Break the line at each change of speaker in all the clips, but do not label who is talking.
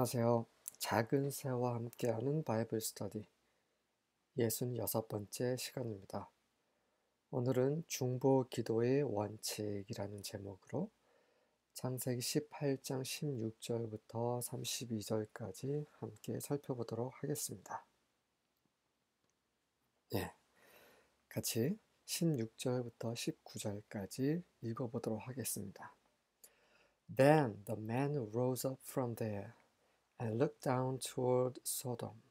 안녕하세요. 작은 새와 함께하는 바이블 스터디 66번째 시간입니다. 오늘은 중보 기도의 원칙이라는 제목으로 창세기 18장 16절부터 32절까지 함께 살펴보도록 하겠습니다. 네, 같이 16절부터 19절까지 읽어보도록 하겠습니다. Then the man rose up from there and looked down toward Sodom.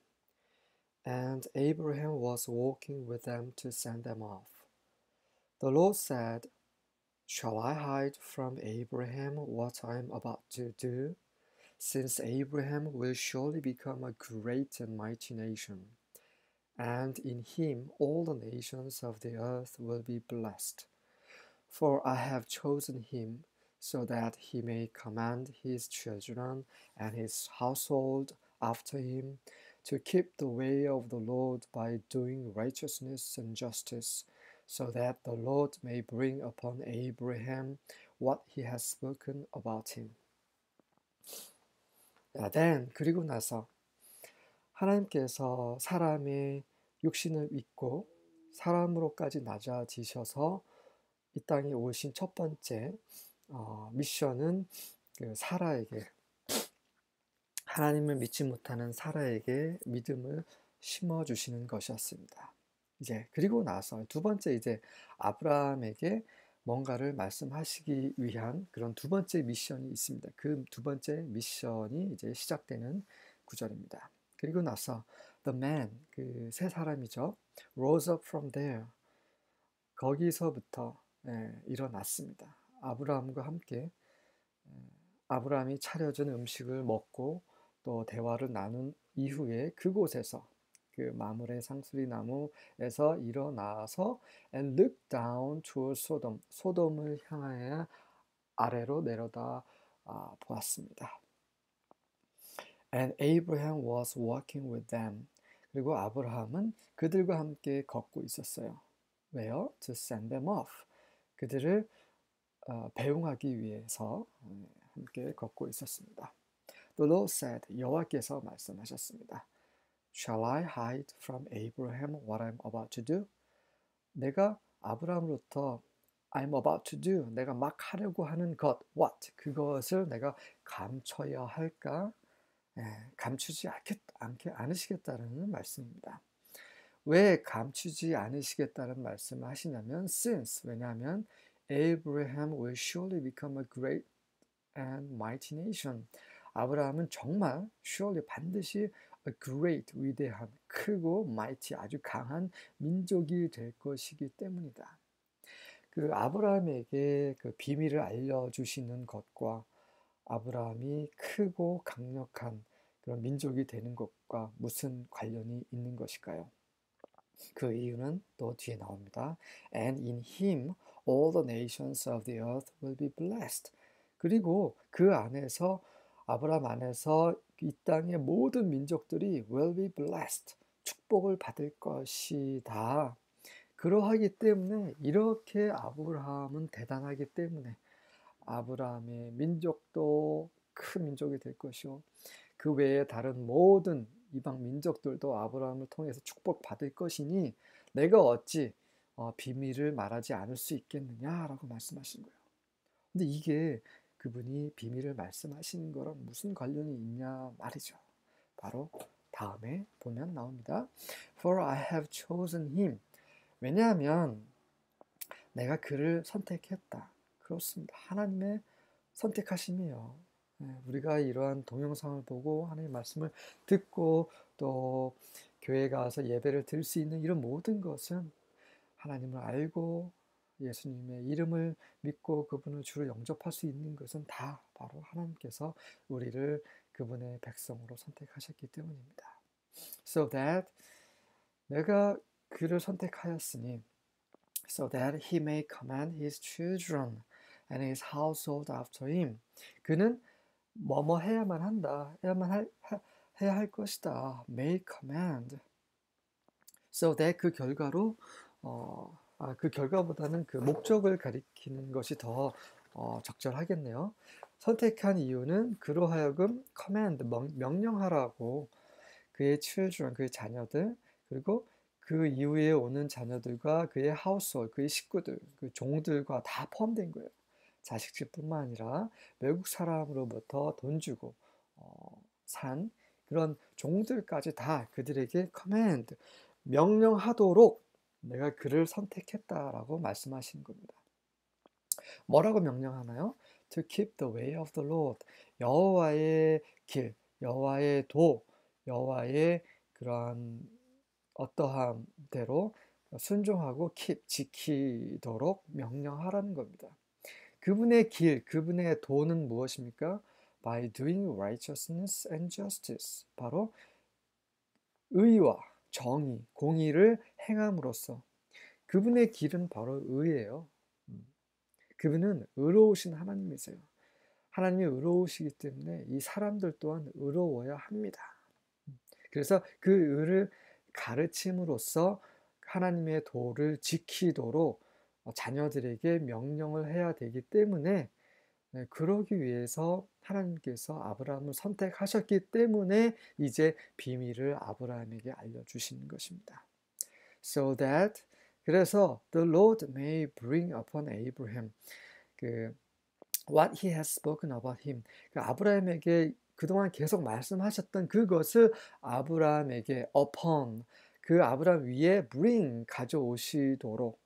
And Abraham was walking with them to send them off. The Lord said, Shall I hide from Abraham what I am about to do? Since Abraham will surely become a great and mighty nation, and in him all the nations of the earth will be blessed. For I have chosen him so that he may command his children and his household after him to keep the way of the Lord by doing righteousness and justice, so that the Lord may bring upon Abraham what he has spoken about him. then 그리고 나서 하나님께서 사람의 육신을 입고 사람으로까지 낮아지셔서 이 땅에 오신 첫 번째 미션은 그 사라에게, 하나님을 믿지 못하는 사라에게 믿음을 심어주시는 것이었습니다. 이제 그리고 나서 두 번째 이제 아브라함에게 뭔가를 말씀하시기 위한 그런 두 번째 미션이 있습니다. 그 두 번째 미션이 이제 시작되는 구절입니다. 그리고 나서 the man, 그 세 사람이죠. rose up from there. 거기서부터 일어났습니다. 아브라함과 함께 아브라함이 차려준 음식을 먹고 또 대화를 나눈 이후에 그곳에서 그 마므레 상수리 나무에서 일어나서 and look down toward Sodom, 소돔을 향하여 아래로 내려다 보았습니다. And Abraham was walking with them. 그리고 아브라함은 그들과 함께 걷고 있었어요. 왜요? To send them off. 그들을 배웅하기 위해서 함께 걷고 있었습니다. The Lord said, 여호와께서 말씀하셨습니다. Shall I hide from Abraham what I'm about to do? 내가 아브라함으로부터 I'm about to do, 내가 막 하려고 하는 것, what? 그것을 내가 감춰야 할까? 감추지 않으시겠다는 말씀입니다. 왜 감추지 않으시겠다는 말씀을 하시냐면 since, 왜냐하면 Abraham will surely become a great and mighty nation. 아브라함은 정말 surely 반드시 a great, 위대한, 크고 mighty, 아주 강한 민족이 될 것이기 때문이다. 그 아브라함에게 그 비밀을 알려주시는 것과 아브라함이 크고 강력한 그런 민족이 되는 것과 무슨 관련이 있는 것일까요? 그 이유는 또 뒤에 나옵니다. And in him all the nations of the earth will be blessed. 그리고 그 안에서 아브라함 안에서 이 땅의 모든 민족들이 will be blessed. 축복을 받을 것이다. 그러하기 때문에 이렇게 아브라함은 대단하기 때문에 아브라함의 민족도 큰 민족이 될 것이요. 그 외에 다른 모든 이방 민족들도 아브라함을 통해서 축복받을 것이니 내가 어찌 비밀을 말하지 않을 수 있겠느냐라고 말씀하신 거예요. 근데 이게 그분이 비밀을 말씀하시는 거랑 무슨 관련이 있냐 말이죠. 바로 다음에 보면 나옵니다. For I have chosen him. 왜냐하면 내가 그를 선택했다. 그렇습니다. 하나님의 선택하심이에요. 우리가 이러한 동영상을 보고 하나님의 말씀을 듣고 또 교회 가서 예배를 드릴 수 있는 이런 모든 것은 하나님을 알고 예수님의 이름을 믿고 그분을 주로 영접할 수 있는 것은 다 바로 하나님께서 우리를 그분의 백성으로 선택하셨기 때문입니다. So that 내가 그를 선택하였으니 so that he may command his children and his household after him. 그는 뭐뭐 해야만 한다. 해야 할 것이다. may command. so that 그 결과로 그 결과보다는 그 목적을 가리키는 것이 더 적절하겠네요. 선택한 이유는 그로 하여금 command, 명령하라고 그의 children, 그의 자녀들, 그리고 그 이후에 오는 자녀들과 그의 household, 그의 식구들, 그 종들과 다 포함된 거예요. 자식들뿐만 아니라 외국 사람으로부터 돈 주고 산 그런 종들까지 다 그들에게 command, 명령하도록 내가 그를 선택했다라고 말씀하시는 겁니다. 뭐라고 명령하나요? To keep the way of the Lord. 여호와의 길, 여호와의 도, 여호와의 그러한 어떠함대로 순종하고 keep, 지키도록 명령하라는 겁니다. 그분의 길, 그분의 도는 무엇입니까? By doing righteousness and justice. 바로 의와 정의, 공의를 행함으로써 그분의 길은 바로 의예요. 그분은 의로우신 하나님이세요. 하나님이 의로우시기 때문에 이 사람들 또한 의로워야 합니다. 그래서 그 의를 가르침으로써 하나님의 도를 지키도록 자녀들에게 명령을 해야 되기 때문에 그러기 위해서 하나님께서 아브라함을 선택하셨기 때문에 이제 비밀을 아브라함에게 알려주시는 것입니다. So that 그래서 the Lord may bring upon Abraham what he has spoken about him. 아브라함에게 그동안 계속 말씀하셨던 그것을 아브라함에게 upon 그 아브라함 위에 bring 가져오시도록.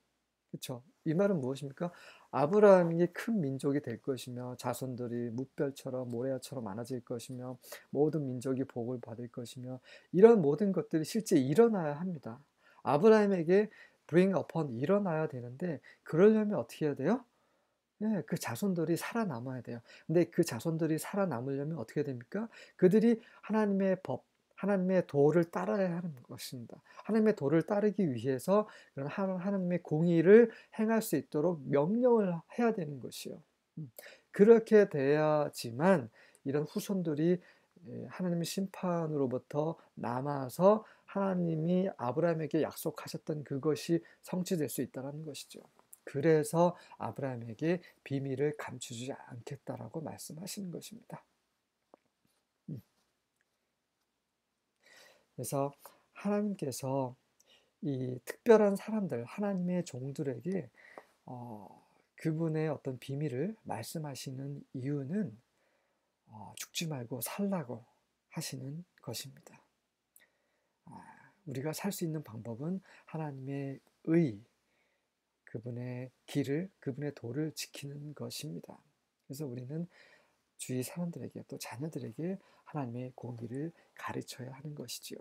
그렇죠? 이 말은 무엇입니까? 아브라함이 큰 민족이 될 것이며 자손들이 무별처럼 모래처럼 많아질 것이며 모든 민족이 복을 받을 것이며 이런 모든 것들이 실제 일어나야 합니다. 아브라함에게 bring upon 일어나야 되는데 그러려면 어떻게 해야 돼요? 네, 그 자손들이 살아남아야 돼요. 근데 그 자손들이 살아남으려면 어떻게 됩니까? 그들이 하나님의 법, 하나님의 도를 따라야 하는 것입니다. 하나님의 도를 따르기 위해서 그런 하나님의 공의를 행할 수 있도록 명령을 해야 되는 것이요. 그렇게 돼야지만 이런 후손들이 하나님의 심판으로부터 남아서 하나님이 아브라함에게 약속하셨던 그것이 성취될 수 있다는 것이죠. 그래서 아브라함에게 비밀을 감추지 않겠다라고 말씀하시는 것입니다. 그래서 하나님께서 이 특별한 사람들, 하나님의 종들에게 그분의 어떤 비밀을 말씀하시는 이유는 죽지 말고 살라고 하시는 것입니다. 우리가 살 수 있는 방법은 하나님의 의, 그분의 길을, 그분의 도를 지키는 것입니다. 그래서 우리는 주위 사람들에게 또 자녀들에게 하나님의 공의를 가르쳐야 하는 것이지요.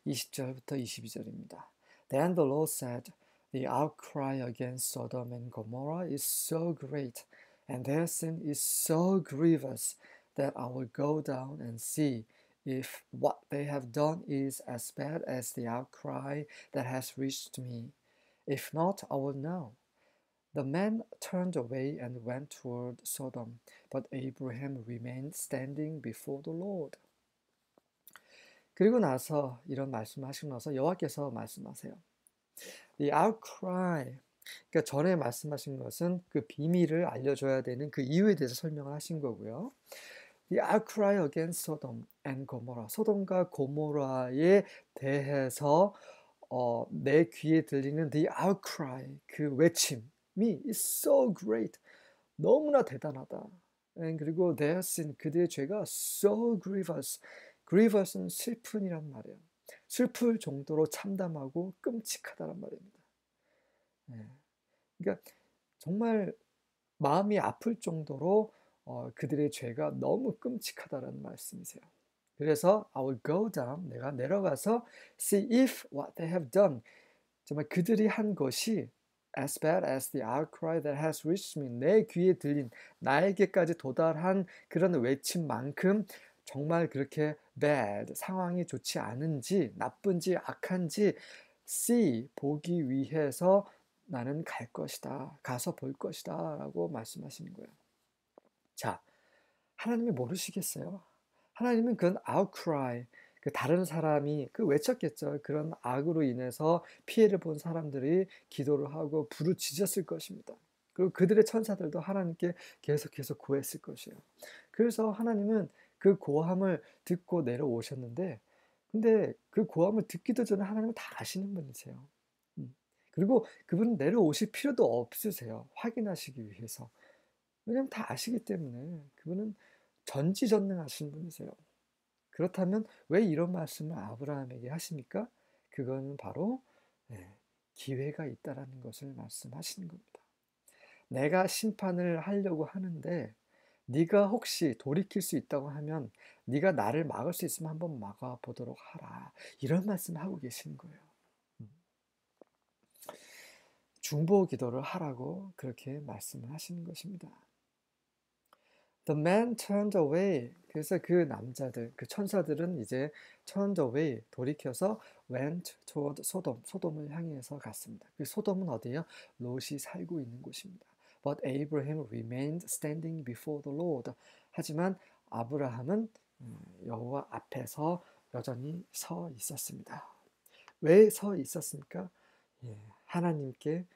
20절부터 22절입니다. Then the Lord said, The outcry against Sodom and Gomorrah is so great, and their sin is so grievous, that I will go down and see if what they have done is as bad as the outcry that has reached me. If not, I will know. The man turned away and went toward Sodom, but Abraham remained standing before the Lord. 그리고 나서 이런 말씀하시고 나서 여호와께서 말씀하세요. The outcry. 그러니까 전에 말씀하신 것은 그 비밀을 알려줘야 되는 그 이유에 대해서 설명을 하신 거고요. The outcry against Sodom and Gomorrah. 소돔과 고모라에 대해서 내 귀에 들리는 the outcry, 그 외침이 is so great. 너무나 대단하다. 그리고 their sin, 그들의 죄가 so grievous. grievous는 슬픈이란 말이에요. 슬플 정도로 참담하고 끔찍하다란 말입니다. 그러니까 정말 마음이 아플 정도로 그들의 죄가 너무 끔찍하다라는 말씀이세요. 그래서 I will go down, 내가 내려가서 see if what they have done, 정말 그들이 한 것이 as bad as the outcry that has reached me, 내 귀에 들린 나에게까지 도달한 그런 외침만큼 정말 그렇게 bad, 상황이 좋지 않은지 나쁜지 악한지 see, 보기 위해서 나는 갈 것이다, 가서 볼 것이다 라고 말씀하시는 거예요. 자, 하나님이 모르시겠어요? 하나님은 그런 outcry, 그 다른 사람이 그 외쳤겠죠. 그런 악으로 인해서 피해를 본 사람들이 기도를 하고 부르짖었을 것입니다. 그리고 그들의 천사들도 하나님께 계속 구했을 것이에요. 그래서 하나님은 그 고함을 듣고 내려오셨는데, 근데 그 고함을 듣기도 전에 하나님은 다 아시는 분이세요. 그리고 그분은 내려오실 필요도 없으세요. 확인하시기 위해서. 왜냐면 다 아시기 때문에 그분은 전지전능하신 분이세요. 그렇다면 왜 이런 말씀을 아브라함에게 하십니까? 그거는 바로 예, 기회가 있다라는 것을 말씀하시는 겁니다. 내가 심판을 하려고 하는데 네가 혹시 돌이킬 수 있다고 하면 네가 나를 막을 수 있으면 한번 막아보도록 하라. 이런 말씀을 하고 계시는 거예요. 중보 기도를 하라고 그렇게 말씀을 하시는 것입니다. The man turned away. 그래서 그 남자들, 그 천사들은 이제 turned away, 돌이켜서 went toward Sodom, 소돔을 향해서 갔습니다. 그 소돔은 어디예요? 롯이 살고 있는 곳입니다. But Abraham remained standing before the Lord. 하지만 아브라함은 여호와 앞에서 여전히 서 있었습니다. 왜 서 있었습니까? 하나님께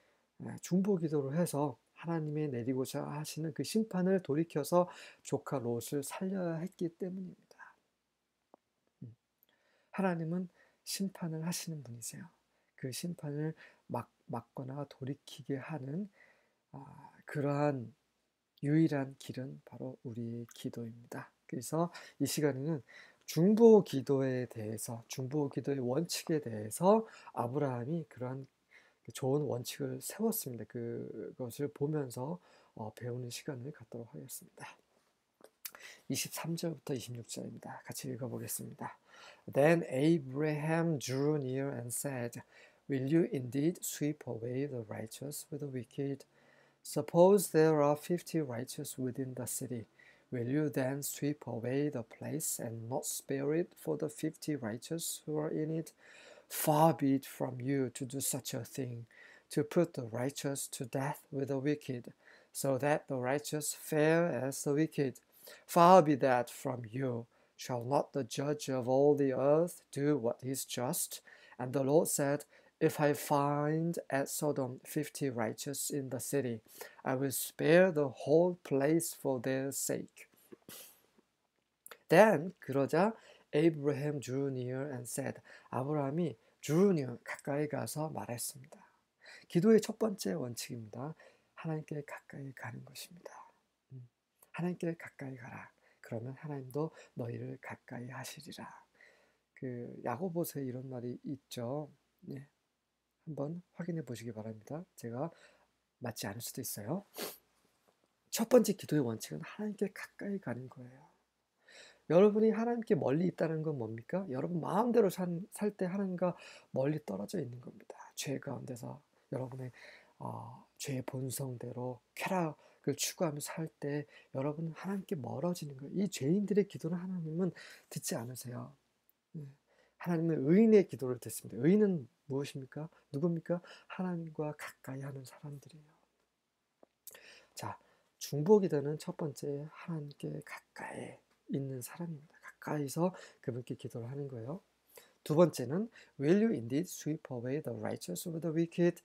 중보 기도를 해서 하나님의 내리고자 하시는 그 심판을 돌이켜서 조카 롯을 살려야 했기 때문입니다. 하나님은 심판을 하시는 분이세요. 그 심판을 막거나 돌이키게 하는 그러한 유일한 길은 바로 우리의 기도입니다. 그래서 이 시간에는 중보 기도에 대해서, 중보 기도의 원칙에 대해서 아브라함이 그러한 좋은 원칙을 세웠습니다. 그것을 보면서 배우는 시간을 갖도록 하겠습니다. 23절부터 26절입니다. 같이 읽어보겠습니다. Then Abraham drew near and said, Will you indeed sweep away the righteous with the wicked? Suppose there are 50 righteous within the city. Will you then sweep away the place and not spare it for the 50 righteous who are in it? Far be it from you to do such a thing, to put the righteous to death with the wicked, so that the righteous fare as the wicked. Far be that from you. Shall not the judge of all the earth do what is just? And the Lord said, If I find at Sodom 50 righteous in the city, I will spare the whole place for their sake. Then 그러자 Abraham drew near and said, 아브라함이 drew near, 가까이 가서 말했습니다. 기도의 첫 번째 원칙입니다. 하나님께 가까이 가는 것입니다. 하나님께 가까이 가라. 그러면 하나님도 너희를 가까이 하시리라. 야고보서에 이런 말이 있죠. 네. 한번 확인해 보시기 바랍니다. 제가 맞지 않을 수도 있어요. 첫 번째 기도의 원칙은 하나님께 가까이 가는 거예요. 여러분이 하나님께 멀리 있다는 건 뭡니까? 여러분 마음대로 살 때 하나님과 멀리 떨어져 있는 겁니다. 죄 가운데서 여러분의 죄의 본성대로 쾌락을 추구하며 살 때 여러분은 하나님께 멀어지는 거예요. 이 죄인들의 기도는 하나님은 듣지 않으세요. 하나님은 의인의 기도를 듣습니다. 의인은 무엇입니까? 누굽니까? 하나님과 가까이 하는 사람들이에요. 자, 중보기도는 첫 번째 하나님께 가까이 있는 사람입니다. 가까이서 그분께 기도를 하는 거예요. 두 번째는 Will you indeed sweep away the righteous with the wicked?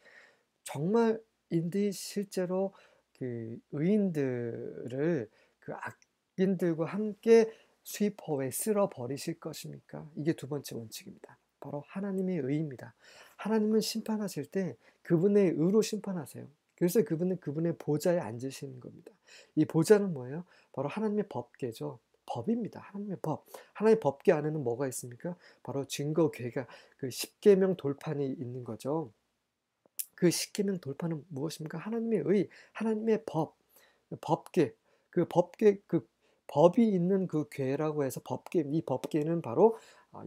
정말 indeed 실제로 그 의인들을 그 악인들과 함께 sweep away 쓸어 버리실 것입니까? 이게 두 번째 원칙입니다. 바로 하나님의 의입니다. 하나님은 심판하실 때 그분의 의로 심판하세요. 그래서 그분은 그분의 보좌에 앉으시는 겁니다. 이 보좌는 뭐예요? 바로 하나님의 법궤죠. 법입니다. 하나님의 법. 하나님의 법궤 안에는 뭐가 있습니까? 바로 증거궤가 그 십계명 돌판이 있는 거죠. 그 십계명 돌판은 무엇입니까? 하나님의 의, 하나님의 법, 법궤. 그 법궤, 그 법이 있는 그 궤라고 해서 법궤. 이 법궤는 바로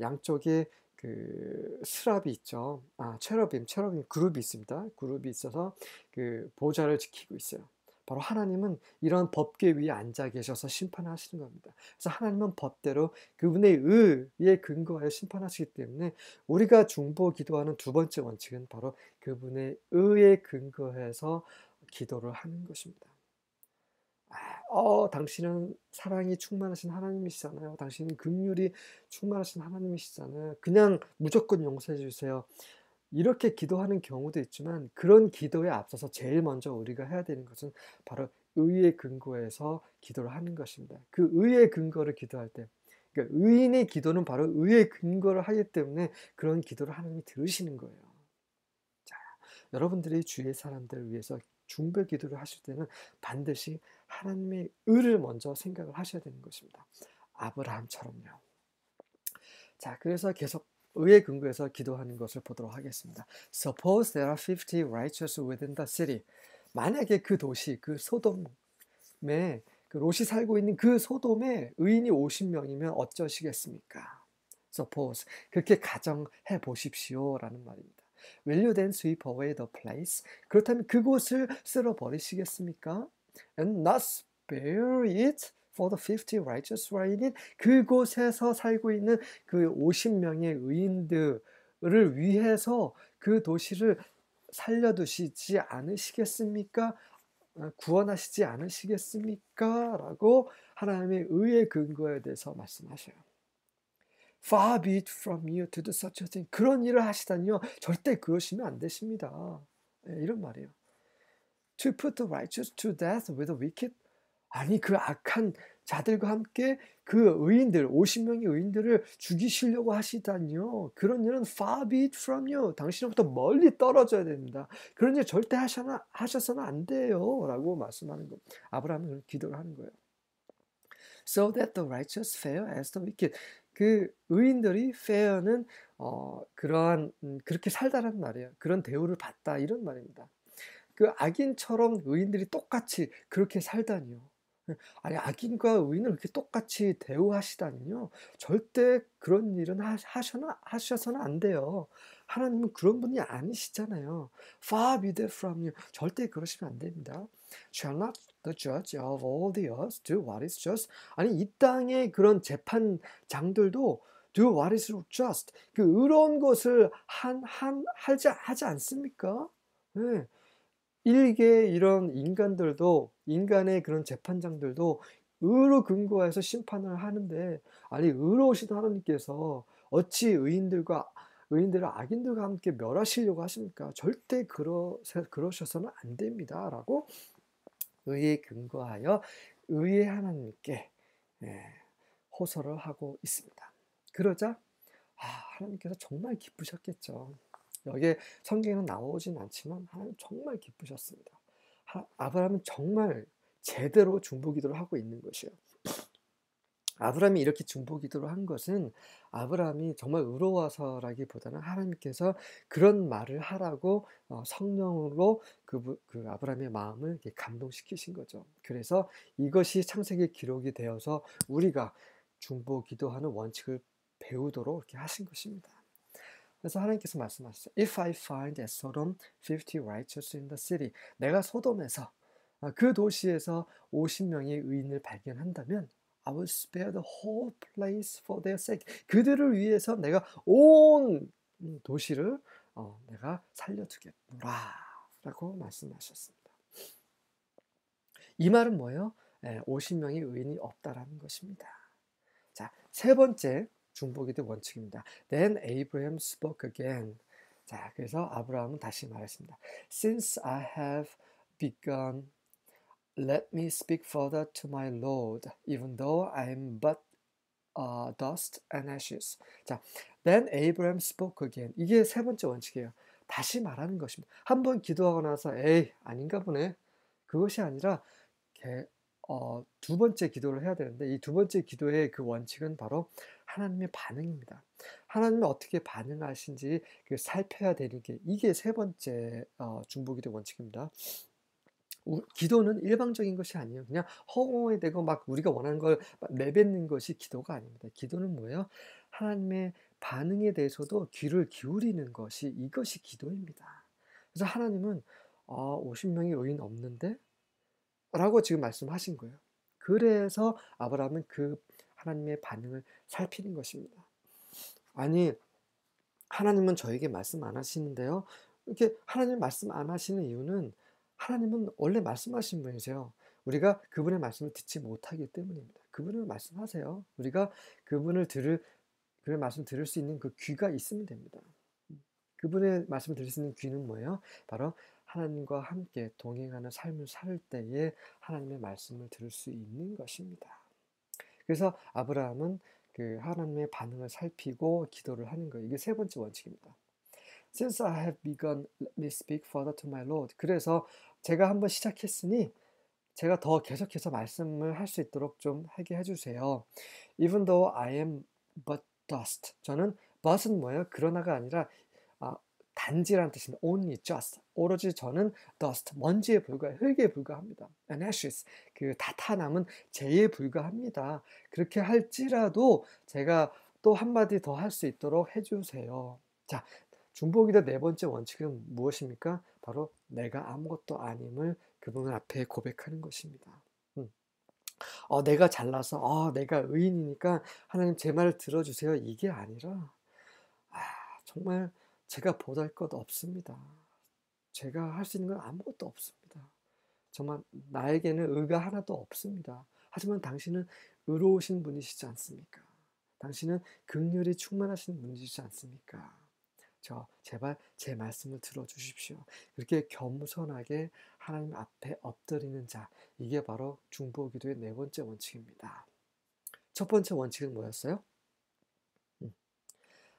양쪽에 그 스랍이 있죠. 체러빔 그룹이 있습니다. 그룹이 있어서 그 보좌를 지키고 있어요. 바로 하나님은 이런 법궤 위에 앉아 계셔서 심판하시는 겁니다. 그래서 하나님은 법대로 그분의 의에 근거하여 심판하시기 때문에 우리가 중보 기도하는 두 번째 원칙은 바로 그분의 의에 근거해서 기도를 하는 것입니다. 당신은 사랑이 충만하신 하나님이시잖아요. 당신은 긍휼이 충만하신 하나님이시잖아요. 그냥 무조건 용서해 주세요. 이렇게 기도하는 경우도 있지만 그런 기도에 앞서서 제일 먼저 우리가 해야 되는 것은 바로 의의 근거에서 기도를 하는 것입니다. 그 의의 근거를 기도할 때, 그러니까 의인의 기도는 바로 의의 근거를 하기 때문에 그런 기도를 하나님이 들으시는 거예요. 자, 여러분들이 주위의 사람들을 위해서 중보 기도를 하실 때는 반드시 하나님의 의를 먼저 생각을 하셔야 되는 것입니다. 아브라함처럼요. 자, 그래서 계속 의의 근거에서 기도하는 것을 보도록 하겠습니다. Suppose there are 50 righteous within the city. 만약에 그 도시, 그 소돔에, 그 롯이 살고 있는 그 소돔에 의인이 50명이면 어쩌시겠습니까? Suppose. 그렇게 가정해 보십시오라는 말입니다. Will you then sweep away the place? 그렇다면 그곳을 쓸어버리시겠습니까? And not spare it for the 50 righteous who are in it? 그곳에서 살고 있는 그 50명의 의인들을 위해서 그 도시를 살려두시지 않으시겠습니까? 구원하시지 않으시겠습니까? 라고 하나님의 의의 근거에 대해서 말씀하셔요. Far be it from you to do such a thing. 그런 일을 하시다니요. 절대 그러시면 안 되십니다. 이런 말이에요. To put the righteous to death with the wicked. 아니 그 악한 자들과 함께 그 의인들 50명의 의인들을 죽이시려고 하시다니요. 그런 일은 far be it from you. 당신으로부터 멀리 떨어져야 됩니다. 그런 일 절대 하셔서는 안 돼요. 라고 말씀하는 거. 아브라함은 기도를 하는 거예요. So that the righteous fare as the wicked. 그 의인들이 fare는 그러한 그렇게 살다라는 말이에요. 그런 대우를 받다 이런 말입니다. 그 악인처럼 의인들이 똑같이 그렇게 살다니요. 아니 악인과 의인을 그렇게 똑같이 대우하시다니요. 절대 그런 일은 하셔서는 안 돼요. 하나님은 그런 분이 아니시잖아요. Far be that from you. 절대 그러시면 안 됩니다. Shall not the judge of all the earth do what is just? 아니 이 땅의 그런 재판장들도 do what is just. 그 의로운 것을 하지 않습니까? 네. 일개 이런 인간의 그런 재판장들도 의로 근거해서 심판을 하는데 아니 의로우신 하나님께서 어찌 의인들을 악인들과 함께 멸하시려고 하십니까? 절대 그러셔서는 안 됩니다라고 의에 근거하여 의의 하나님께 호소를 하고 있습니다. 그러자 하나님께서 정말 기쁘셨겠죠. 여기에 성경에는 나오진 않지만 하나님 정말 기쁘셨습니다. 아브라함은 정말 제대로 중보기도를 하고 있는 것이에요. 아브라함이 이렇게 중보기도를 한 것은 아브라함이 정말 의로워서라기보다는 하나님께서 그런 말을 하라고 성령으로 그 아브라함의 마음을 이렇게 감동시키신 거죠. 그래서 이것이 창세기 기록이 되어서 우리가 중보기도하는 원칙을 배우도록 이렇게 하신 것입니다. 그래서 하나님께서 말씀하셨어요. If I find at Sodom 50 righteous in the city. 내가 소돔에서 그 도시에서 50명의 의인을 발견한다면 I will spare the whole place for their sake. 그들을 위해서 내가 온 도시를 내가 살려두겠노라 라고 말씀하셨습니다. 이 말은 뭐예요? 50명의 의인이 없다라는 것입니다. 자, 세 번째 중보기도 원칙입니다. Then Abraham spoke again. 자, 그래서 아브라함은 다시 말했습니다. Since I have begun, let me speak further to my Lord, even though I am but dust and ashes. 자, then Abraham spoke again. 이게 세 번째 원칙이에요. 다시 말하는 것입니다. 한번 기도하고 나서 에이 아닌가 보네. 그것이 아니라 두 번째 기도를 해야 되는데 이 두 번째 기도의 그 원칙은 바로 하나님의 반응입니다. 하나님이 어떻게 반응하신지 살펴야 되는 게 이게 세 번째 중보기도 원칙입니다. 기도는 일방적인 것이 아니에요. 그냥 허공에 대고 막 우리가 원하는 걸 내뱉는 것이 기도가 아닙니다. 기도는 뭐예요? 하나님의 반응에 대해서도 귀를 기울이는 것이 이것이 기도입니다. 그래서 하나님은 50명의 의인 없는데? 라고 지금 말씀하신 거예요. 그래서 아브라함은 그 하나님의 반응을 살피는 것입니다. 아니 하나님은 저에게 말씀 안 하시는데요. 이렇게 하나님 말씀 안 하시는 이유는 하나님은 원래 말씀하신 분이세요. 우리가 그분의 말씀을 듣지 못하기 때문입니다. 그분은 말씀하세요. 우리가 그분의 말씀 들을 수 있는 그 귀가 있으면 됩니다. 그분의 말씀을 들을 수 있는 귀는 뭐예요? 바로 하나님과 함께 동행하는 삶을 살 때에 하나님의 말씀을 들을 수 있는 것입니다. 그래서 아브라함은 그 하나님의 반응을 살피고 기도를 하는 거예요. 이게 세 번째 원칙입니다. Since I have begun, let me speak further to my Lord. 그래서 제가 한번 시작했으니 제가 더 계속해서 말씀을 할 수 있도록 좀 하게 해주세요. Even though I am but dust. 저는 but은 뭐예요? 그러나가 아니라 아, 단지라는 뜻입니다. Only, just. 오로지 저는 dust, 먼지에 불과해, 흙에 불과합니다. And ashes, 그 다 남은 재에 불과합니다. 그렇게 할지라도 제가 또 한마디 더 할 수 있도록 해주세요. 자, 중보기도 네 번째 원칙은 무엇입니까? 바로 내가 아무것도 아님을 그분 앞에 고백하는 것입니다. 내가 잘나서 내가 의인이니까 하나님 제 말을 들어주세요. 이게 아니라 정말 제가 보잘 것 없습니다. 제가 할 수 있는 건 아무것도 없습니다. 정말 나에게는 의가 하나도 없습니다. 하지만 당신은 의로우신 분이시지 않습니까? 당신은 긍휼이 충만하신 분이시지 않습니까? 제발 제 말씀을 들어주십시오. 그렇게 겸손하게 하나님 앞에 엎드리는 자, 이게 바로 중보기도의 네 번째 원칙입니다. 첫 번째 원칙은 뭐였어요?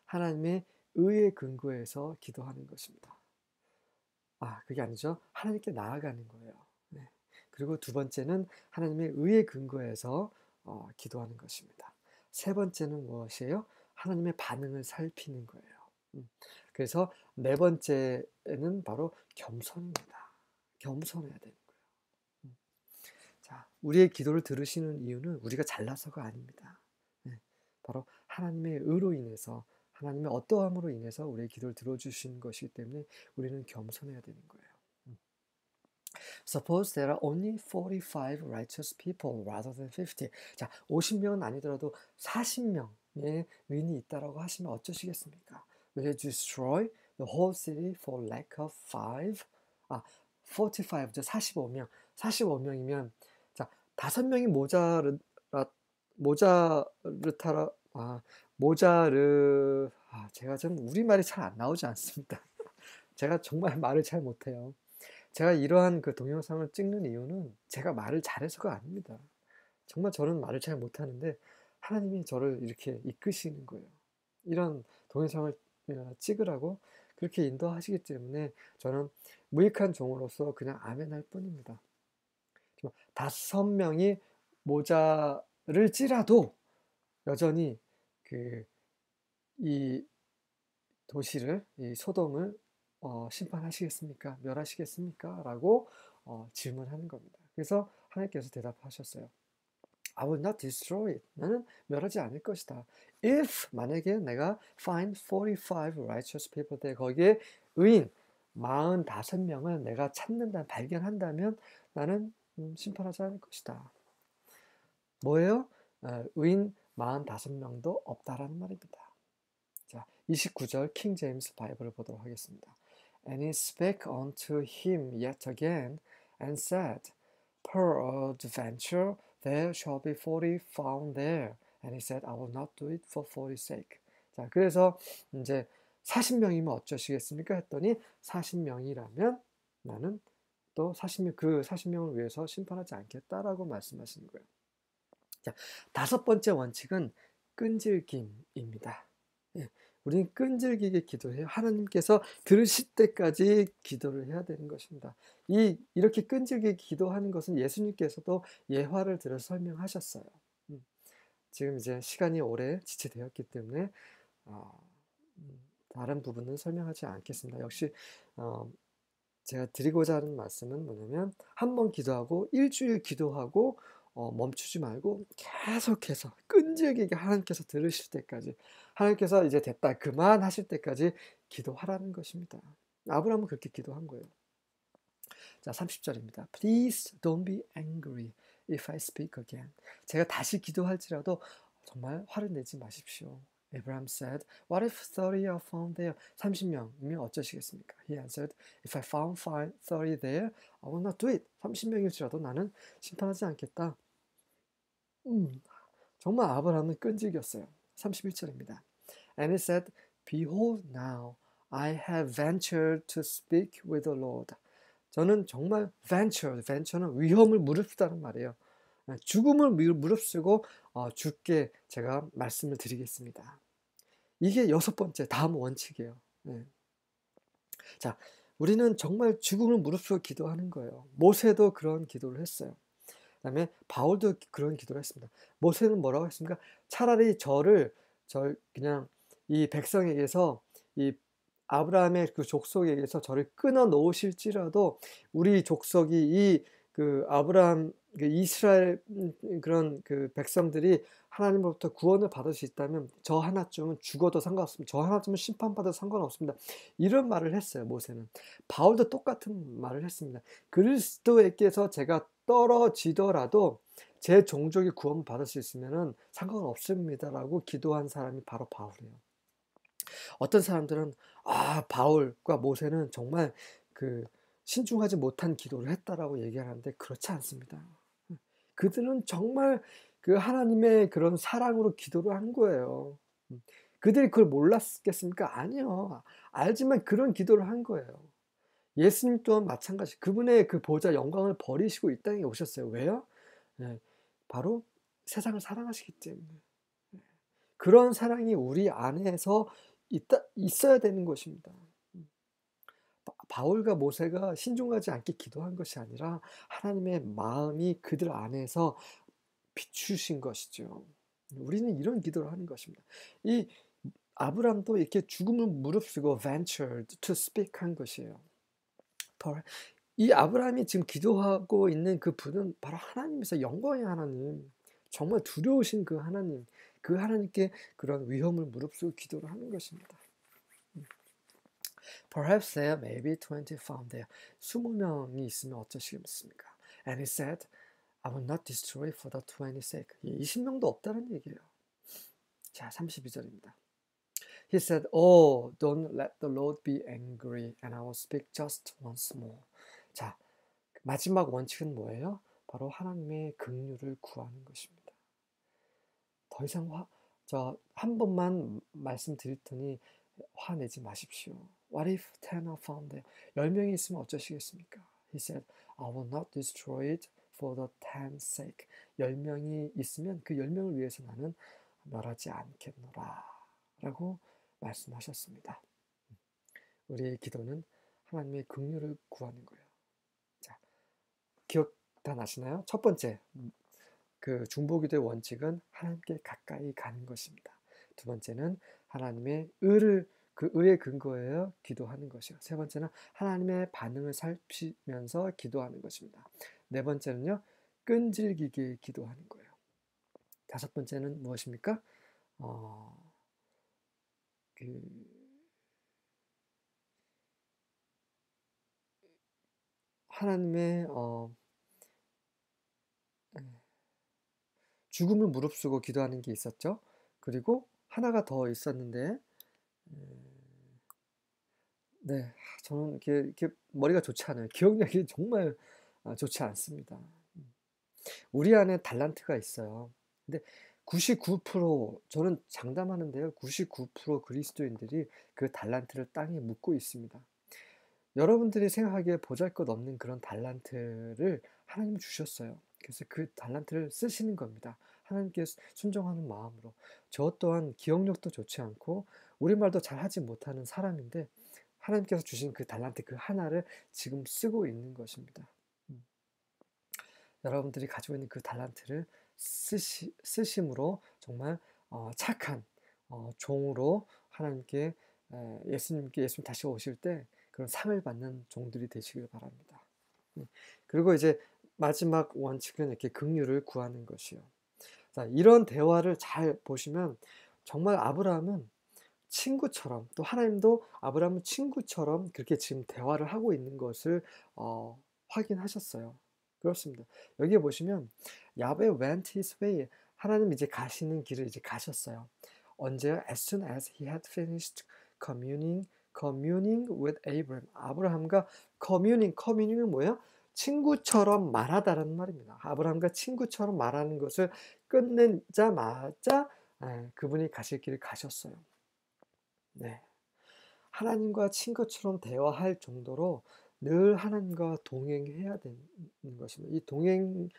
하나님의 의에 근거해서 기도하는 것입니다. 그게 아니죠. 하나님께 나아가는 거예요. 네. 그리고 두 번째는 하나님의 의에 근거해서 기도하는 것입니다. 세 번째는 무엇이에요? 하나님의 반응을 살피는 거예요. 그래서 네 번째는 바로 겸손입니다. 겸손해야 되는 거예요. 자, 우리의 기도를 들으시는 이유는 우리가 잘나서가 아닙니다. 네. 바로 하나님의 의로 인해서, 하나님의 어떠함으로 인해서 우리의 기도를 들어주신 것이기 때문에 우리는 겸손해야 되는 거예요. Suppose there are only 45 righteous people rather than 50. 자, 50명은 아니더라도 40명의 의인이 있다라고 하시면 어쩌시겠습니까? Will you destroy the whole city for lack of 5? 45죠. 45명. 45명이면 자, 5명이 제가 좀 우리말이 잘 안 나오지 않습니다. 제가 정말 말을 잘 못해요. 제가 이러한 그 동영상을 찍는 이유는 제가 말을 잘해서가 아닙니다. 정말 저는 말을 잘 못하는데 하나님이 저를 이렇게 이끄시는 거예요. 이런 동영상을 찍으라고 그렇게 인도하시기 때문에 저는 무익한 종으로서 그냥 아멘할 뿐입니다. 5명이 모자를 찌라도 여전히 이 도시를, 이 소돔을 심판하시겠습니까? 멸하시겠습니까? 라고 질문하는 겁니다. 그래서 하나님께서 대답하셨어요. I will not destroy it. 나는 멸하지 않을 것이다. If 만약에 내가 find 45 righteous people there, 거기에 의인 45명을 내가 발견한다면 나는 심판하지 않을 것이다. 뭐예요? 의인 45명도 없다라는 말입니다. 자, 29절 킹 제임스 바이블을 보도록 하겠습니다. And he spake unto him yet again and said, Peradventure there shall be 40 found there. And he said, I will not do it for 40's sake. 자, 그래서 이제 40명이면 어쩌시겠습니까? 했더니 40명이라면 나는 또 40명을 위해서 심판하지 않겠다라고 말씀하시는 거예요. 자, 다섯 번째 원칙은 끈질김입니다. 우리는 끈질기게 기도해요. 하나님께서 들으실 때까지 기도를 해야 되는 것입니다. 이렇게 끈질기게 기도하는 것은 예수님께서도 예화를 들어서 설명하셨어요. 지금 이제 시간이 오래 지체되었기 때문에 다른 부분은 설명하지 않겠습니다. 역시 제가 드리고자 하는 말씀은 뭐냐면 한 번 기도하고 일주일 기도하고 멈추지 말고 계속해서 끈질기게 하나님께서 들으실 때까지, 하나님께서 이제 됐다 그만하실 때까지 기도하라는 것입니다. 아브라함은 그렇게 기도한 거예요. 자, 30절입니다. Please don't be angry if I speak again. 제가 다시 기도할지라도 정말 화를 내지 마십시오. Abraham said, What if 30 are found there? 30명이면 어쩌시겠습니까? He answered, If I found 30 there, I will not do it. 30명일지라도 나는 심판하지 않겠다. 정말 아브라함은 끈질겼어요. 31절입니다. And he said, Behold now, I have ventured to speak with the Lord. 저는 정말 venture는 위험을 무릅쓰다는 말이에요. 죽음을 무릅쓰고 주께 제가 말씀을 드리겠습니다. 이게 6번째 다음 원칙이에요. 네. 자, 우리는 정말 죽음을 무릅쓰고 기도하는 거예요. 모세도 그런 기도를 했어요. 그다음에 바울도 그런 기도를 했습니다. 모세는 뭐라고 했습니까? 차라리 그냥 이 백성에게서 이 아브라함의 그 족속에게서 저를 끊어 놓으실지라도 우리 족속이 그 아브라함 그 이스라엘 그런 그 백성들이 하나님으로부터 구원을 받을 수 있다면 저 하나쯤은 죽어도 상관없습니다. 저 하나쯤은 심판받아도 상관없습니다. 이런 말을 했어요, 모세는. 바울도 똑같은 말을 했습니다. 그리스도에게서 제가 떨어지더라도 제 종족이 구원받을 수 있으면은 상관없습니다라고 기도한 사람이 바로 바울이에요. 어떤 사람들은 바울과 모세는 정말 그 신중하지 못한 기도를 했다라고 얘기하는데 그렇지 않습니다. 그들은 정말 그 하나님의 그런 사랑으로 기도를 한 거예요. 그들이 그걸 몰랐겠습니까? 아니요. 알지만 그런 기도를 한 거예요. 예수님 또한 마찬가지. 그분의 그 보좌 영광을 버리시고 이 땅에 오셨어요. 왜요? 네, 바로 세상을 사랑하시기 때문에. 그런 사랑이 우리 안에서 있어야 되는 것입니다. 바울과 모세가 신중하지 않게 기도한 것이 아니라 하나님의 마음이 그들 안에서 비추신 것이죠. 우리는 이런 기도를 하는 것입니다. 이 아브람도 이렇게 죽음을 무릅쓰고 ventured to speak 한 것이에요. 이 아브라함이 지금 기도하고 있는 그 분은 바로 하나님에서 영광의 하나님, 정말 두려우신 그 하나님, 그 하나님께 그런 위험을 무릅쓰고 기도를 하는 것입니다. Perhaps there may be 20 found there. 20명이 있으면 어쩌시겠습니까? And he said, I will not destroy for the 20's sake. 20명도 없다는 얘기예요. 자, 32절입니다. He said, Oh, don't let the Lord be angry, and I will speak just once more. 자, 마지막 원칙은 뭐예요? 바로 하나님의 긍휼을 구하는 것입니다. 더 이상 한 번만 말씀드릴 테니 화내지 마십시오. What if 10 are found there? 10명이 있으면 어쩌시겠습니까? He said, I will not destroy it for the 10's sake. 10명이 있으면 그 10명을 위해서 나는 멸하지 않겠노라 라고 말씀하셨습니다. 우리의 기도는 하나님의 긍휼을 구하는 거예요. 자, 기억 다 나시나요? 첫 번째, 그 중보기도의 원칙은 하나님께 가까이 가는 것입니다. 두 번째는 하나님의 그 의의 근거에 기도하는 것이요. 세 번째는 하나님의 반응을 살피면서 기도하는 것입니다. 네 번째는요, 끈질기게 기도하는 거예요. 다섯 번째는 무엇입니까? 하나님의 죽음을 무릅쓰고 기도하는 게 있었죠. 그리고 하나가 더 있었는데, 네, 저는 이렇게 머리가 좋지 않아요. 기억력이 정말 좋지 않습니다. 우리 안에 달란트가 있어요. 근데 99% 저는 장담하는데요. 99% 그리스도인들이 그 달란트를 땅에 묻고 있습니다. 여러분들이 생각하기에 보잘것없는 그런 달란트를 하나님 주셨어요. 그래서 그 달란트를 쓰시는 겁니다. 하나님께 순종하는 마음으로. 저 또한 기억력도 좋지 않고 우리말도 잘 하지 못하는 사람인데 하나님께서 주신 그 달란트 그 하나를 지금 쓰고 있는 것입니다. 여러분들이 가지고 있는 그 달란트를 쓰심으로 정말 착한 종으로 하나님께 예수님 다시 오실 때 그런 상을 받는 종들이 되시길 바랍니다. 그리고 이제 마지막 원칙은 이렇게 긍휼을 구하는 것이요. 자, 이런 대화를 잘 보시면 정말 아브라함은 친구처럼 또 하나님도 아브라함은 친구처럼 그렇게 지금 대화를 하고 있는 것을 확인하셨어요. 그렇습니다. 여기에 보시면 야베 went his way. 하나님 이제 가시는 길을 이제 가셨어요. 언제요? As soon as he had finished communing with Abraham. 아브라함과 communing은 뭐예요? 친구처럼 말하다라는 말입니다. 아브라함과 친구처럼 말하는 것을 끝내자마자 그분이 가실 길을 가셨어요. 네. 하나님과 친구처럼 대화할 정도로 늘 하나님과 동행해야 되는 것입니다. 이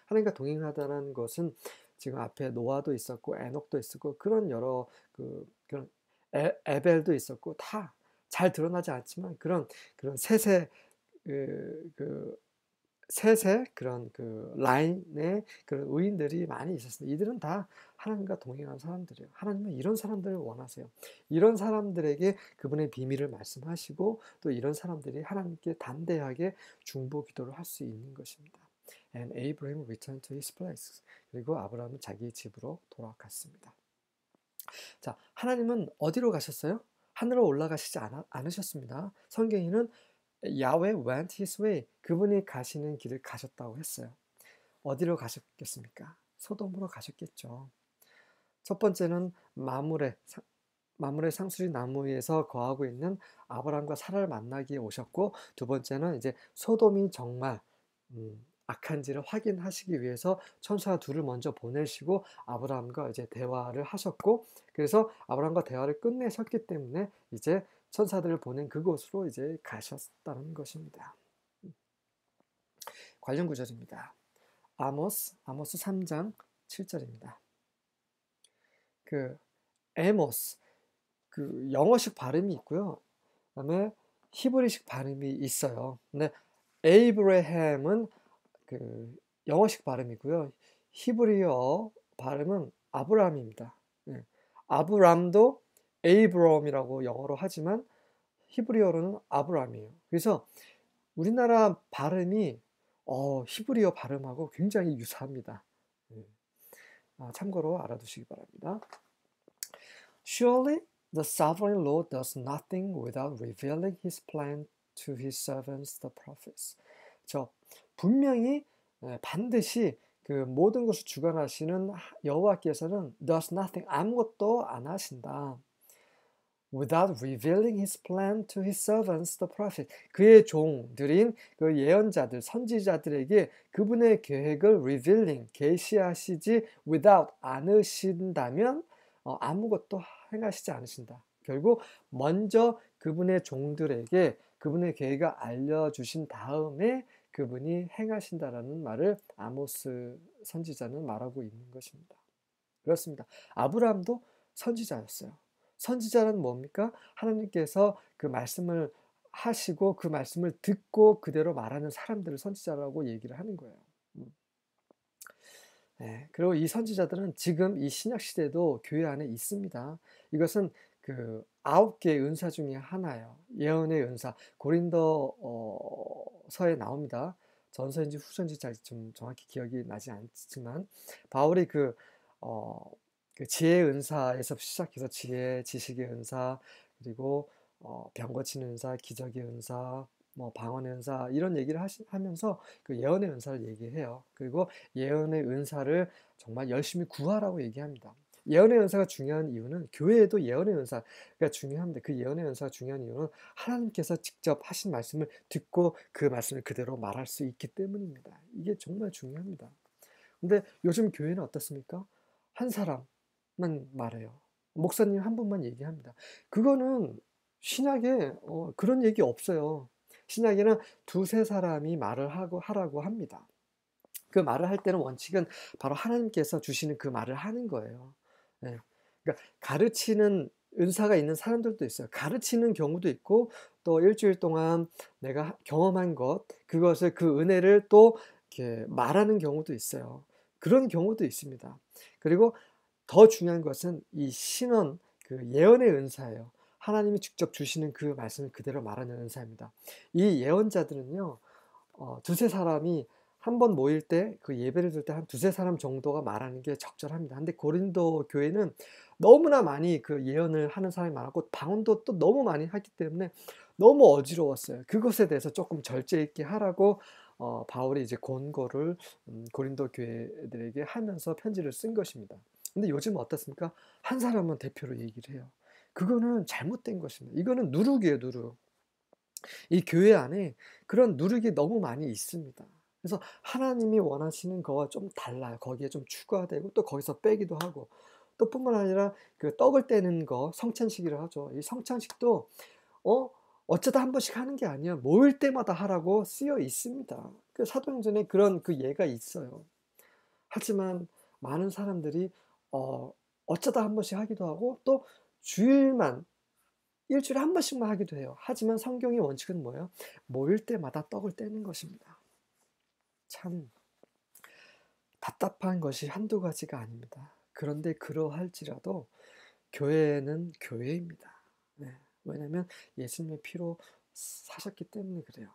하나님과 동행하다는 것은 지금 앞에 노아도 있었고 에녹도 있었고 그런 여러 그런 에벨도 있었고 다 잘 드러나지 않지만 그런 셋의 그런 라인의 그런 의인들이 많이 있었습니다. 이들은 다 하나님과 동행한 사람들이에요. 하나님은 이런 사람들을 원하세요. 이런 사람들에게 그분의 비밀을 말씀하시고 또 이런 사람들이 하나님께 담대하게 중보 기도를 할 수 있는 것입니다. And Abraham returned to his place. 그리고 아브라함은 자기 집으로 돌아갔습니다. 자, 하나님은 어디로 가셨어요? 하늘로 올라가시지 않으셨습니다. 성경에는 야훼 went his way. 그분이 가시는 길을 가셨다고 했어요. 어디로 가셨겠습니까? 소돔으로 가셨겠죠. 첫 번째는 마므레 상수리 나무 위에서 거하고 있는 아브라함과 사라를 만나기에 오셨고, 두 번째는 이제 소돔이 정말 악한지를 확인하시기 위해서 천사 둘을 먼저 보내시고 아브라함과 이제 대화를 하셨고, 그래서 아브라함과 대화를 끝내셨기 때문에 이제 천사들을 보낸 그곳으로 이제 가셨다는 것입니다. 관련 구절입니다. 아모스 3장 7절입니다. 에모스 영어식 발음이 있고요. 그다음에 히브리식 발음이 있어요. 근데 에이브레햄은 영어식 발음이고요. 히브리어 발음은 아브라함입니다. 네. 아브람도 에이브럼이라고 영어로 하지만 히브리어로는 아브람이에요. 그래서 우리나라 발음이 히브리어 발음하고 굉장히 유사합니다. 네. 참고로 알아두시기 바랍니다. Surely the sovereign Lord does nothing without revealing his plan to his servants the prophets. 분명히 반드시 모든 것을 주관하시는 여호와께서는 does nothing, 아무것도 안 하신다. Without revealing his plan to his servants, the prophet. 그의 종들인 예언자들, 선지자들에게 그분의 계획을 revealing, 계시하시지 without 않으신다면 아무것도 행하시지 않으신다. 결국 먼저 그분의 종들에게 그분의 계획을 알려주신 다음에 그분이 행하신다라는 말을 아모스 선지자는 말하고 있는 것입니다. 그렇습니다. 아브라함도 선지자였어요. 선지자는 뭡니까? 하나님께서 그 말씀을 하시고 그 말씀을 듣고 그대로 말하는 사람들을 선지자라고 얘기를 하는 거예요. 네, 그리고 이 선지자들은 지금 이 신약 시대도 교회 안에 있습니다. 이것은 9개의 은사 중에 하나예요. 예언의 은사. 고린도서에 나옵니다. 전서인지 후서인지 좀 정확히 기억이 나지 않지만 바울이 지혜의 은사에서 시작해서 지혜, 지식의 은사, 그리고 병 고치는 은사, 기적의 은사, 방언의 은사 이런 얘기를 하면서 예언의 은사를 얘기해요. 그리고 예언의 은사를 정말 열심히 구하라고 얘기합니다. 예언의 은사가 중요한 이유는 교회에도 예언의 은사가 중요합니다. 그 예언의 은사가 중요한 이유는 하나님께서 직접 하신 말씀을 듣고 그 말씀을 그대로 말할 수 있기 때문입니다. 이게 정말 중요합니다. 근데 요즘 교회는 어떻습니까? 한 사람만 말해요. 목사님 한 분만 얘기합니다. 그거는 신약에 그런 얘기 없어요. 신약에는 두세 사람이 말을 하라고 합니다. 그 말을 할 때는 원칙은 바로 하나님께서 주시는 그 말을 하는 거예요. 네. 그러니까 가르치는 은사가 있는 사람들도 있어요. 가르치는 경우도 있고 또 일주일 동안 내가 경험한 그것을 그 은혜를 또 이렇게 말하는 경우도 있어요. 그런 경우도 있습니다. 그리고 더 중요한 것은 이 신원, 예언의 은사예요. 하나님이 직접 주시는 그 말씀을 그대로 말하는 은사입니다. 이 예언자들은요, 두세 사람이 한 번 모일 때 예배를 드릴 때 한 두세 사람 정도가 말하는 게 적절합니다. 근데 고린도 교회는 너무나 많이 예언을 하는 사람이 많았고 방언도 또 너무 많이 하기 때문에 너무 어지러웠어요. 그것에 대해서 조금 절제 있게 하라고 바울이 이제 권고를 고린도 교회들에게 하면서 편지를 쓴 것입니다. 근데 요즘은 어떻습니까? 한 사람은 대표로 얘기를 해요. 그거는 잘못된 것입니다. 이거는 누룩이에요, 누룩. 이 교회 안에 그런 누룩이 너무 많이 있습니다. 그래서 하나님이 원하시는 거와 좀 달라요. 거기에 좀 추가되고 또 거기서 빼기도 하고 또 뿐만 아니라 떡을 떼는 거 성찬식이라 하죠. 이 성찬식도 어쩌다 한 번씩 하는 게 아니야. 모일 때마다 하라고 쓰여 있습니다. 그 사도행전에 그런 그 예가 있어요. 하지만 많은 사람들이 어 어쩌다 한 번씩 하기도 하고 또 주일만 일주일에 한 번씩만 하기도 해요. 하지만 성경의 원칙은 뭐예요? 모일 때마다 떡을 떼는 것입니다. 참 답답한 것이 한두 가지가 아닙니다. 그런데 그러할지라도 교회는 교회입니다. 네. 왜냐하면 예수님의 피로 사셨기 때문에 그래요.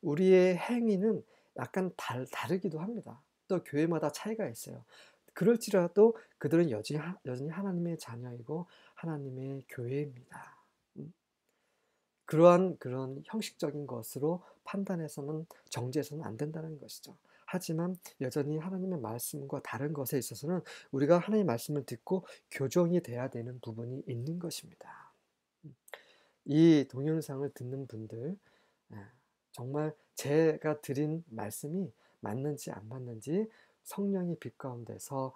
우리의 행위는 약간 다르기도 합니다. 또 교회마다 차이가 있어요. 그럴지라도 그들은 여전히 하나님의 자녀이고 하나님의 교회입니다. 그런 형식적인 것으로 판단해서는 정죄해서는 안 된다는 것이죠. 하지만 여전히 하나님의 말씀과 다른 것에 있어서는 우리가 하나님의 말씀을 듣고 교정이 돼야 되는 부분이 있는 것입니다. 이 동영상을 듣는 분들 정말 제가 드린 말씀이 맞는지 안 맞는지 성령의 빛 가운데서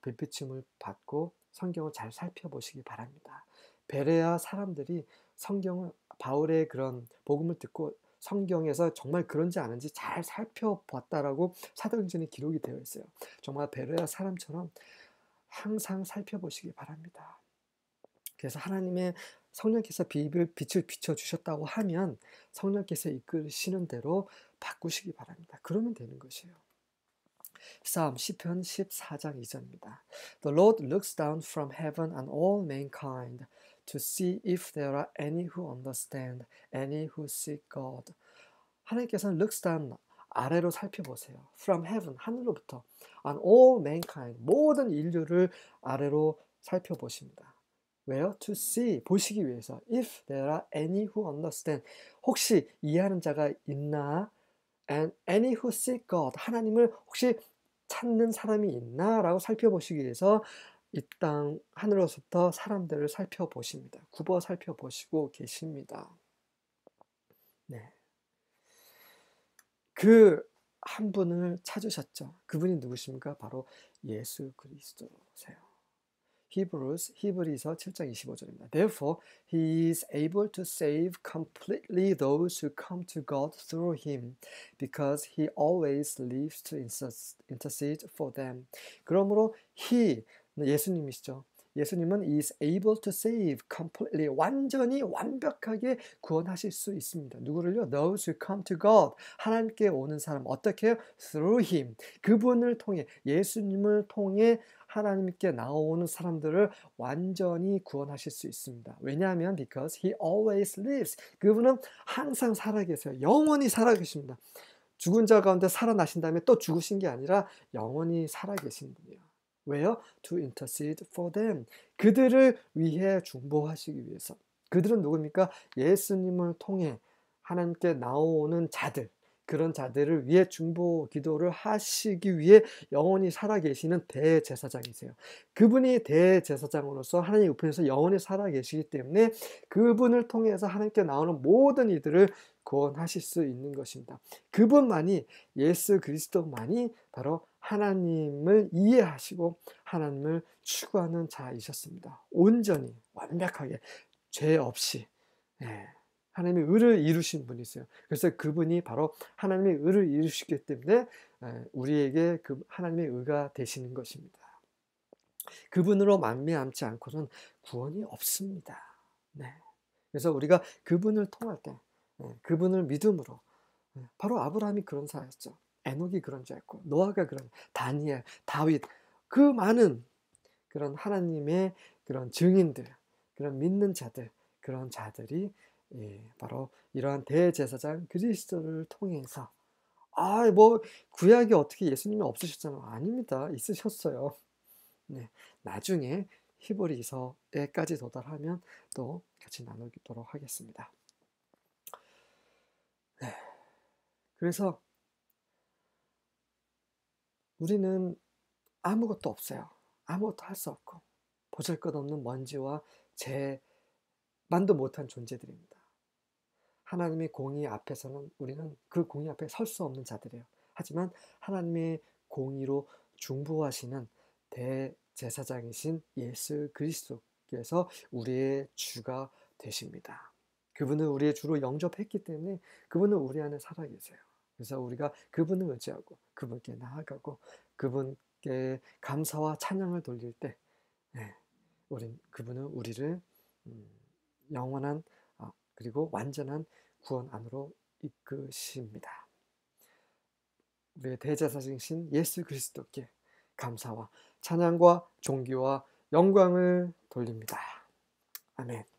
빛비춤을 받고 성경을 잘 살펴보시기 바랍니다. 베레아 사람들이 성경을 바울의 그런 복음을 듣고 성경에서 정말 그런지 아닌지 잘 살펴봤다라고 사도행전에 기록이 되어 있어요. 정말 베레아 사람처럼 항상 살펴보시기 바랍니다. 그래서 하나님의 성령께서 빛을 비춰주셨다고 하면 성령께서 이끌으시는 대로 바꾸시기 바랍니다. 그러면 되는 것이에요. 시편 14장 2절입니다. The Lord looks down from heaven on all mankind to see if there are any who understand, any who seek God. 하나님께서는 looks down 아래로 살펴보세요. From heaven 하늘로부터 on all mankind 모든 인류를 아래로 살펴보십니다. 왜요? To see 보시기 위해서 if there are any who understand 혹시 이해하는 자가 있나 and any who seek God 하나님을 혹시 찾는 사람이 있나 라고 살펴보시기 위해서 이 땅 하늘로부터 사람들을 살펴보십니다. 굽어 살펴보시고 계십니다. 네. 그 한 분을 찾으셨죠. 그분이 누구십니까? 바로 예수 그리스도세요. 히브리서 7장 25절입니다. Therefore, he is able to save completely those who come to God through him, because he always lives to intercede for them. 그러므로 예수님이시죠. 예수님은 is able to save completely 완전히 완벽하게 구원하실 수 있습니다. 누구를요? Those who come to God 하나님께 오는 사람 어떻게 해요? Through him 그분을 통해 예수님을 통해 하나님께 나오는 사람들을 완전히 구원하실 수 있습니다. 왜냐하면 because he always lives 그분은 항상 살아계세요. 영원히 살아계십니다. 죽은 자 가운데 살아나신 다음에 또 죽으신 게 아니라 영원히 살아계신 분이에요. 왜요? To intercede for them. 그들을 위해 중보하시기 위해서. 그들은 누굽니까? 예수님을 통해 하나님께 나오는 자들. 그런 자들을 위해 중보 기도를 하시기 위해 영원히 살아계시는 대제사장이세요. 그분이 대제사장으로서 하나님 우편에서 영원히 살아계시기 때문에 그분을 통해서 하나님께 나오는 모든 이들을 구원하실 수 있는 것입니다. 그분만이 예수 그리스도만이 바로 하나님을 이해하시고 하나님을 추구하는 자이셨습니다. 온전히 완벽하게 죄 없이 하나님의 의를 이루신 분이세요. 그래서 그분이 바로 하나님의 의를 이루시기 때문에 우리에게 그 하나님의 의가 되시는 것입니다. 그분으로 만미암지 않고는 구원이 없습니다. 네. 그래서 우리가 그분을 통할 때 그분을 믿음으로 바로 아브라함이 그런 사람이었죠. 에녹이 그런 자였고 노아가 그런 다니엘, 다윗 그 많은 그런 하나님의 그런 증인들, 그런 믿는 자들, 그런 자들이 바로 이러한 대제사장 그리스도를 통해서 뭐 구약이 어떻게 예수님이 없으셨잖아요. 아닙니다. 있으셨어요. 네, 나중에 히브리서에까지 도달하면 또 같이 나누도록 하겠습니다. 네, 그래서 우리는 아무것도 없어요. 아무것도 할 수 없고 보잘것없는 먼지와 재만도 못한 존재들입니다. 하나님의 공의 앞에서는 우리는 그 공의 앞에 설 수 없는 자들이에요. 하지만 하나님의 공의로 중보하시는 대제사장이신 예수 그리스도께서 우리의 주가 되십니다. 그분을 우리의 주로 영접했기 때문에 그분은 우리 안에 살아 계세요. 그래서 우리가 그분을 의지하고 그분께 나아가고 그분께 감사와 찬양을 돌릴 때 그분은 우리를 영원한 그리고 완전한 구원 안으로 이끄십니다. 우리의 대제사장이신 예수 그리스도께 감사와 찬양과 존귀와 영광을 돌립니다. 아멘.